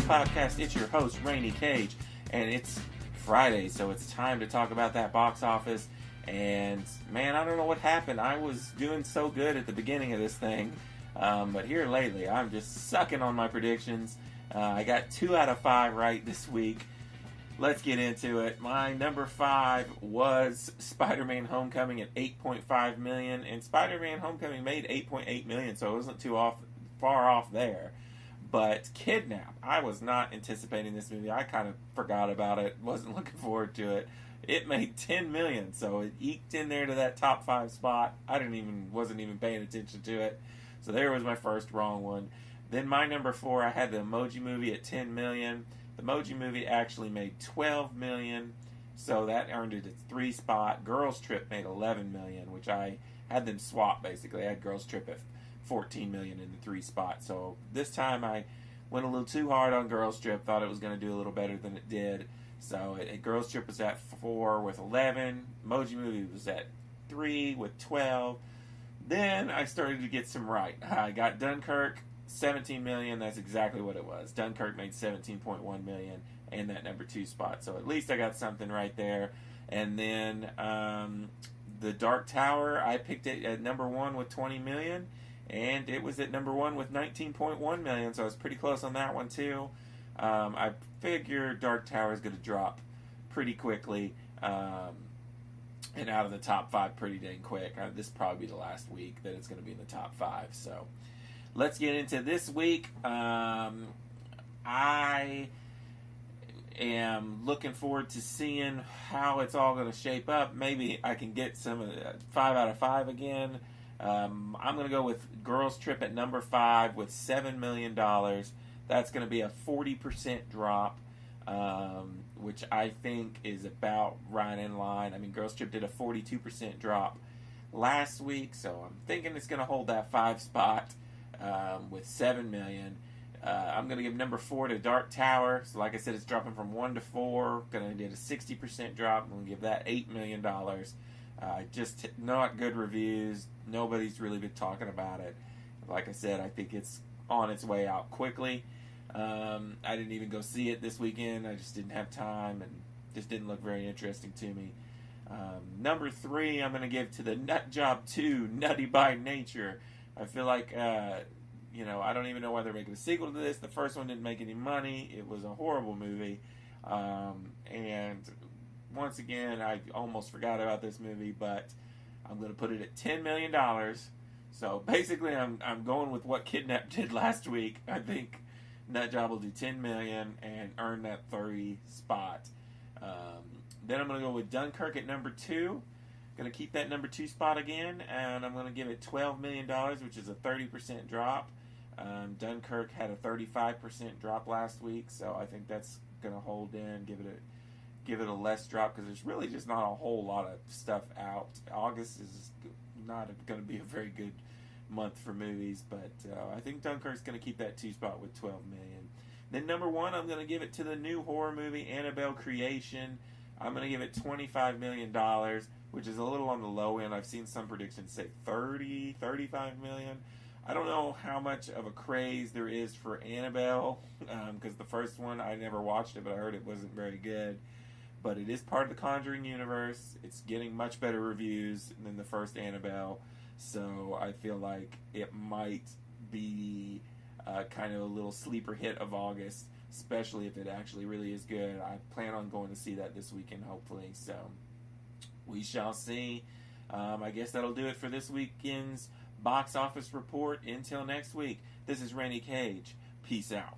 Podcast. It's your host, Rainy Cage, and it's Friday, so it's time to talk about that box office. And man, I don't know what happened. I was doing so good at the beginning of this thing, but here lately, I'm just sucking on my predictions. I got 2 out of 5 right this week. Let's get into it. My number 5 was Spider-Man Homecoming at $8.5 million, and Spider-Man Homecoming made $8.8 million, so it wasn't far off there. But Kidnap, I was not anticipating this movie. I kind of forgot about it, wasn't looking forward to it. It made $10 million, so it eked in there to that top 5 spot. I wasn't even paying attention to it. So there was my first wrong one. Then my number 4, I had the Emoji Movie at $10 million. The Emoji Movie actually made $12 million, so that earned it its 3 spot. Girls Trip made $11 million, which I had them swap basically. I had Girls Trip at $14 million in the 3 spot. So this time I went a little too hard on Girls Trip. Thought it was going to do a little better than it did. So Girls Trip was at 4 with 11. Emoji Movie was at 3 with 12. Then I started to get some right. I got Dunkirk, $17 million. That's exactly what it was. Dunkirk made $17.1 million in that number 2 spot. So at least I got something right there. And then The Dark Tower, I picked it at number 1 with $20 million. And it was at number 1 with $19.1 million, so I was pretty close on that one too. I figure Dark Tower is going to drop pretty quickly and out of the top 5 pretty dang quick. This will probably be the last week that it's going to be in the top 5. So let's get into this week. I am looking forward to seeing how it's all going to shape up. Maybe I can get some 5 out of 5 again. I'm going to go with Girls Trip at number 5 with $7 million. That's going to be a 40% drop, which I think is about right in line. I mean, Girls Trip did a 42% drop last week, so I'm thinking it's going to hold that 5 spot with $7 million. I'm going to give number 4 to Dark Tower. So like I said, it's dropping from 1 to 4. Going to do a 60% drop. I'm going to give that $8 million. Just not good reviews. Nobody's really been talking about it. Like I said, I think it's on its way out quickly. I didn't even go see it this weekend. I just didn't have time and just didn't look very interesting to me. Number 3, I'm going to give to the Nut Job 2, Nutty by Nature. I feel like, I don't even know why they're making a sequel to this. The first one didn't make any money. It was a horrible movie. And once again, I almost forgot about this movie, but I'm going to put it at $10 million. So basically, I'm going with what Kidnap did last week. I think Nutjob will do $10 million and earn that 30 spot. Then I'm going to go with Dunkirk at number 2. Going to keep that number 2 spot again, and I'm going to give it $12 million, which is a 30% drop. Dunkirk had a 35% drop last week, so I think that's going to hold in, give it a less drop, because there's really just not a whole lot of stuff out. August is not going to be a very good month for movies, but I think Dunkirk's going to keep that 2 spot with $12 million. Then number 1, I'm going to give it to the new horror movie Annabelle Creation. I'm going to give it $25 million, which is a little on the low end. I've seen some predictions say $35 million. I don't know how much of a craze there is for Annabelle, because the first one, I never watched it, but I heard it wasn't very good. But it is part of the Conjuring universe. It's getting much better reviews than the first Annabelle. So I feel like it might be kind of a little sleeper hit of August, especially if it actually really is good. I plan on going to see that this weekend, hopefully. So we shall see. I guess that'll do it for this weekend's box office report. Until next week, this is Randy Cage. Peace out.